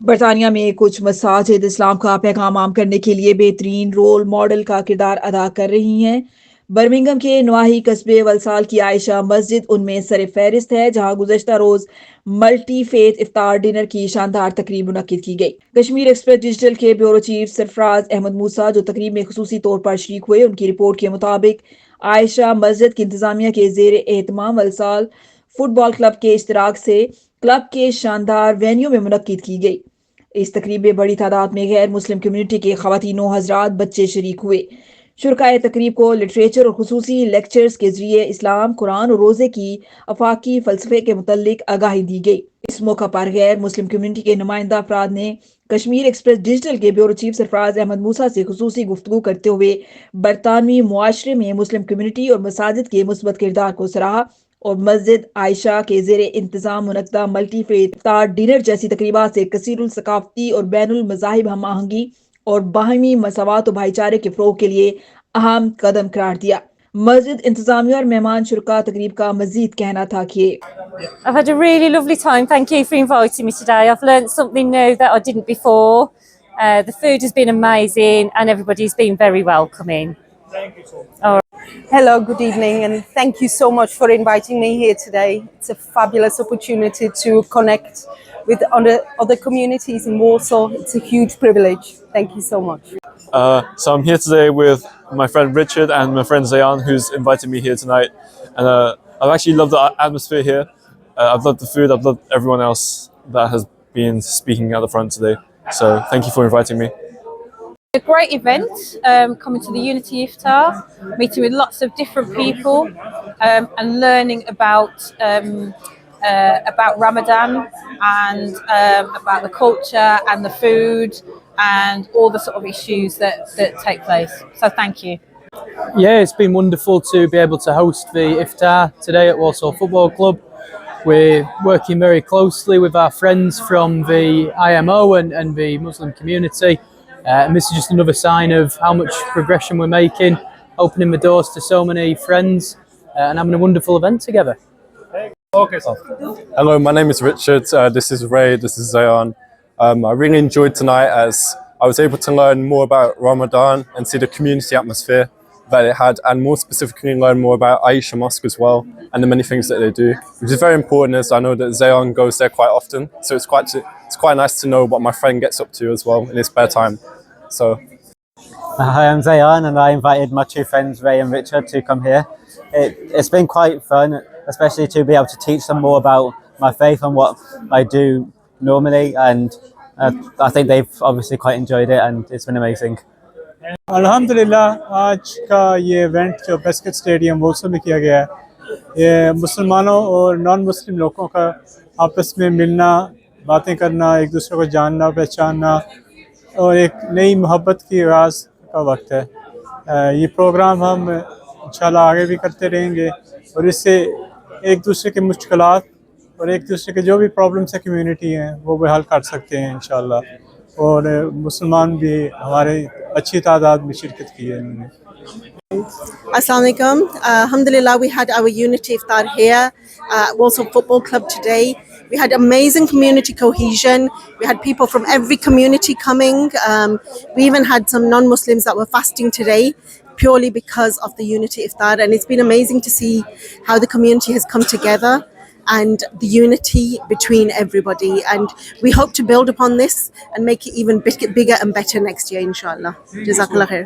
बरतानिया में कुछ मसाजिद इस्लाम का पैगाम आम करने के लिए बेहतरीन रोल मॉडल का किरदार अदा कर रही हैं। बर्मिंघम के नवाही कस्बे वालसाल की आयशा मस्जिद उनमें सर फहरिस्त है, जहां गुज़श्ता रोज मल्टी फेथ इफ्तार डिनर की शानदार तकरीब मुनक्किद की गई। कश्मीर एक्सप्रेस डिजिटल के ब्यूरो चीफ सरफराज अहमद मूसा जो तकरीब में खसूसी तौर पर शरीक हुए, उनकी रिपोर्ट के मुताबिक आयशा मस्जिद की इंतजामिया के जेर एहतमाम वालसाल फुटबॉल क्लब के इश्तराक से क्लब के शानदार वेन्यू में मुनक्किद की गई। इस तकरीब में बड़ी तादाद में गैर मुस्लिम कम्युनिटी के ख़वातीनो हजरात बच्चे शरीक हुए। शुरकाए तकरीब को लिटरेचर और खसूसी लेक्चर्स के जरिए इस्लाम, कुरान और रोज़े की अफाकी फ़लसफ़े के मुतल्लिक आगाही दी गई। इस मौका पर गैर मुस्लिम कम्युनिटी के नुमाइंदा अफराद ने कश्मीर एक्सप्रेस डिजिटल के ब्यूरो चीफ सरफराज अहमद मूसा से खसूसी गुफ्तगू करते हुए बरतानवी मुआशरे में मुस्लिम कम्युनिटी और मसाजिद के मुस्बत किरदार को सराहा और मस्जिद आयशा के जेर इंतजाम मुनक्दा मल्टी फेथ इफ्तार डिनर जैसी तकरीबात से कसीरुल सकाफती और बैनुल मज़ाहिब हम आहंगी और बाहमी मसावत और भाईचारे के फ़रोग़ के लिए अहम कदम करार दिया। मस्जिद इंतजामिया और मेहमान शुरका तकरीब का मज़ीद कहना था कि I've had a really lovely time. Thank you for inviting me today. I've learnt something new that I didn't before. The food has been amazing and everybody's been very welcoming. Thank you so much. Hello, good evening, and thank you so much for inviting me here today. It's a fabulous opportunity to connect with other communities in Walsall. It's a huge privilege. Thank you so much. So I'm here today with my friend Richard and my friend Zayan, who's invited me here tonight. And I've actually loved the atmosphere here. I've loved the food. I've loved everyone else that has been speaking at the front today. So thank you for inviting me. A great event, coming to the Unity Aftaar, meeting with lots of different people, and learning about Ramadan and about the culture and the food and all the sort of issues that take place. So thank you. Yeah, it's been wonderful to be able to host the Iftar today at Walsall Football Club. We're working very closely with our friends from the IMO and the Muslim community. And this is just another sign of how much progression we're making, opening the doors to so many friends and having a wonderful event together. Okay, so. Hello, my name is Richard. This is Ray. This is Zayan. I really enjoyed tonight as I was able to learn more about Ramadan and see the community atmosphere that it had, and more specifically learn more about Aisha Mosque as well and the many things that they do, which is very important as I know that Zayan goes there quite often. So it's quite nice to know what my friend gets up to as well in his spare time. So. Hi, I'm Zayan and I invited my two friends Ray and Richard to come here. It's been quite fun, especially to be able to teach them more about my faith and what I do normally, and I think they've obviously quite enjoyed it and it's been amazing. अल्हम्दुलिल्लाह आज का ये event जो basket stadium Walsall में किया गया है, ये मुसलमानों और नॉन मुस्लिम लोगों का आपस में मिलना, बातें करना, एक दूसरे को जानना पहचानना और एक नई मोहब्बत की आगाज़ का वक्त है। ये प्रोग्राम हम इंशाल्लाह आगे भी करते रहेंगे और इससे एक दूसरे के मुश्किलात और एक दूसरे के जो भी प्रॉब्लम्स है कम्युनिटी हैं वो भी हल कर सकते हैं इंशाल्लाह। और मुसलमान भी हमारे अच्छी तादाद में शिरकत की है इन्होंने। Assalamu alaikum. Alhamdulillah, we had our Unity Iftar here at Walsall Football Club today. We had amazing community cohesion. We had people from every community coming. We even had some non-Muslims that were fasting today purely because of the Unity Iftar. And it's been amazing to see how the community has come together and the unity between everybody. And we hope to build upon this and make it even bigger and better next year, inshallah. Jazakallah khair.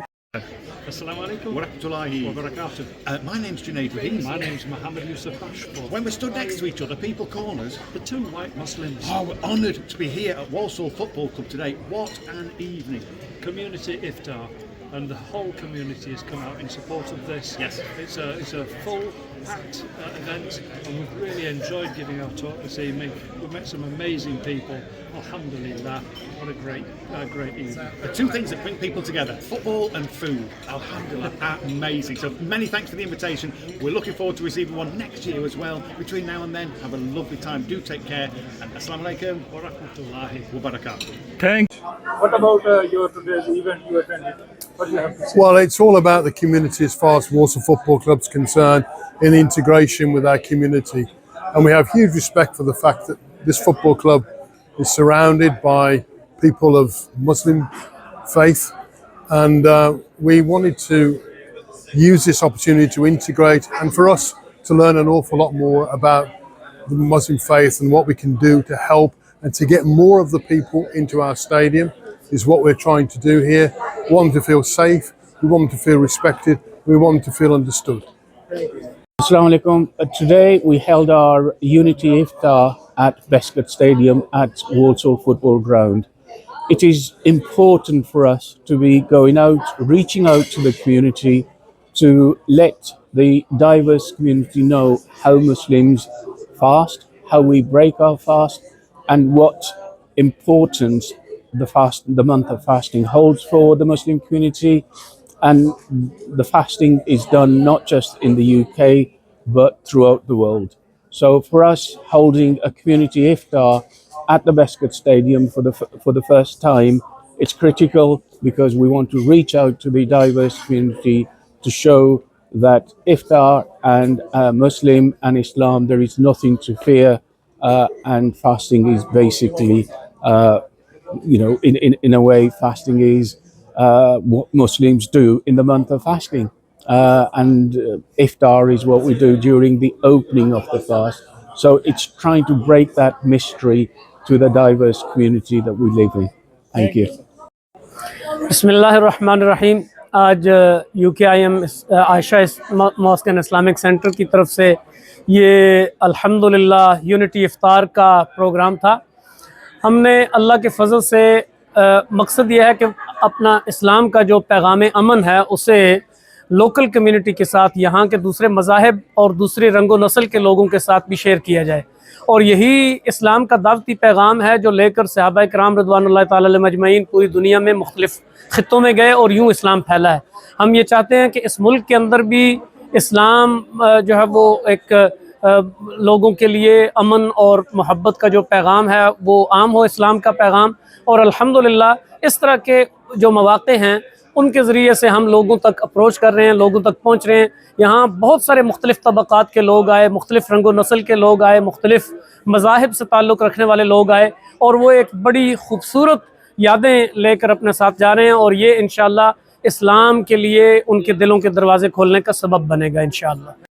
Assalamu alaikum wa rahmatullahi wa barakatuh. My name's Junaid Rahim. My name's Mohammed Yusuf Ashford. When we're stood next to each other, people call us the two white Muslims. Oh, we're honoured to be here at Walsall Football Club today. What an evening. Community Iftar, and the whole community has come out in support of this. Yes. It's a full packed event, and we've really enjoyed giving our talk this evening. We've met some amazing people. Alhamdulillah, what a great evening. The two things that bring people together, football and food. Alhamdulillah, amazing. So many thanks for the invitation. We're looking forward to receiving one next year as well. Between now and then, have a lovely time. Do take care. And assalamu alaikum wa rahmatullahi wa barakatuh. Thanks. What about your today's event you attended? What do you have to say? Well, it's all about the community as far as Walsall Football Club's concerned, in integration with our community. And we have huge respect for the fact that this football club is surrounded by people of Muslim faith, and we wanted to use this opportunity to integrate and for us to learn an awful lot more about the Muslim faith and what we can do to help and to get more of the people into our stadium is what we're trying to do here. We want them to feel safe, we want them to feel respected, we want them to feel understood. Assalamu alaikum. Today we held our Unity Iftar at Bescott Stadium at Walsall Football Ground. It is important for us to be going out, reaching out to the community, to let the diverse community know how Muslims fast, how we break our fast, and what importance the month of fasting holds for the Muslim community. And the fasting is done not just in the UK, but throughout the world. So for us, holding a community iftar at the Bescott Stadium for the first time, it's critical because we want to reach out to the diverse community to show that iftar and Muslim and Islam, there is nothing to fear, and fasting is basically, in a way, fasting is what Muslims do in the month of fasting. And iftar is what we do during the opening of the fast. So it's trying to break that mystery to the diverse community that we live in. Thank you. बिस्मिल्लाहिर्रहमानिर्रहीम। आज UKIM Ayesha mosque and Islamic centre की तरफ से ये अल्हम्दुलिल्लाह unity इफ्तार का programme था। हमने अल्लाह के फजल से मकसद ये है कि अपना इस्लाम का जो पैगाम अमन है उसे लोकल कम्युनिटी के साथ, यहाँ के दूसरे मज़ाहिब और दूसरे रंगो नस्ल के लोगों के साथ भी शेयर किया जाए। और यही इस्लाम का दावती पैगाम है जो लेकर सहाबा किराम रिज़वानुल्लाह ताला अलैहिम अजमईन पूरी दुनिया में मुख्तलिफ़ ख़ित्तों में गए और यूँ इस्लाम फैला है। हम ये चाहते हैं कि इस मुल्क के अंदर भी इस्लाम जो है वो एक लोगों के लिए अमन और मोहब्बत का जो पैगाम है वो आम हो, इस्लाम का पैगाम। और अल्हम्दुलिल्लाह इस तरह के जो मौक़े हैं उनके ज़रिए से हम लोगों तक अप्रोच कर रहे हैं, लोगों तक पहुँच रहे हैं। यहाँ बहुत सारे मुख्तलिफ़ तबक़ात के लोग आए, मुख्तलिफ़ रंगो नस्ल के लोग आए, मुख्तलिफ़ मज़ाहिब से ताल्लुक़ रखने वाले लोग आए और वो एक बड़ी खूबसूरत यादें लेकर अपने साथ जा रहे हैं। और ये इंशाअल्लाह इस्लाम के लिए उनके दिलों के दरवाज़े खोलने का सबब बनेगा इंशाअल्लाह।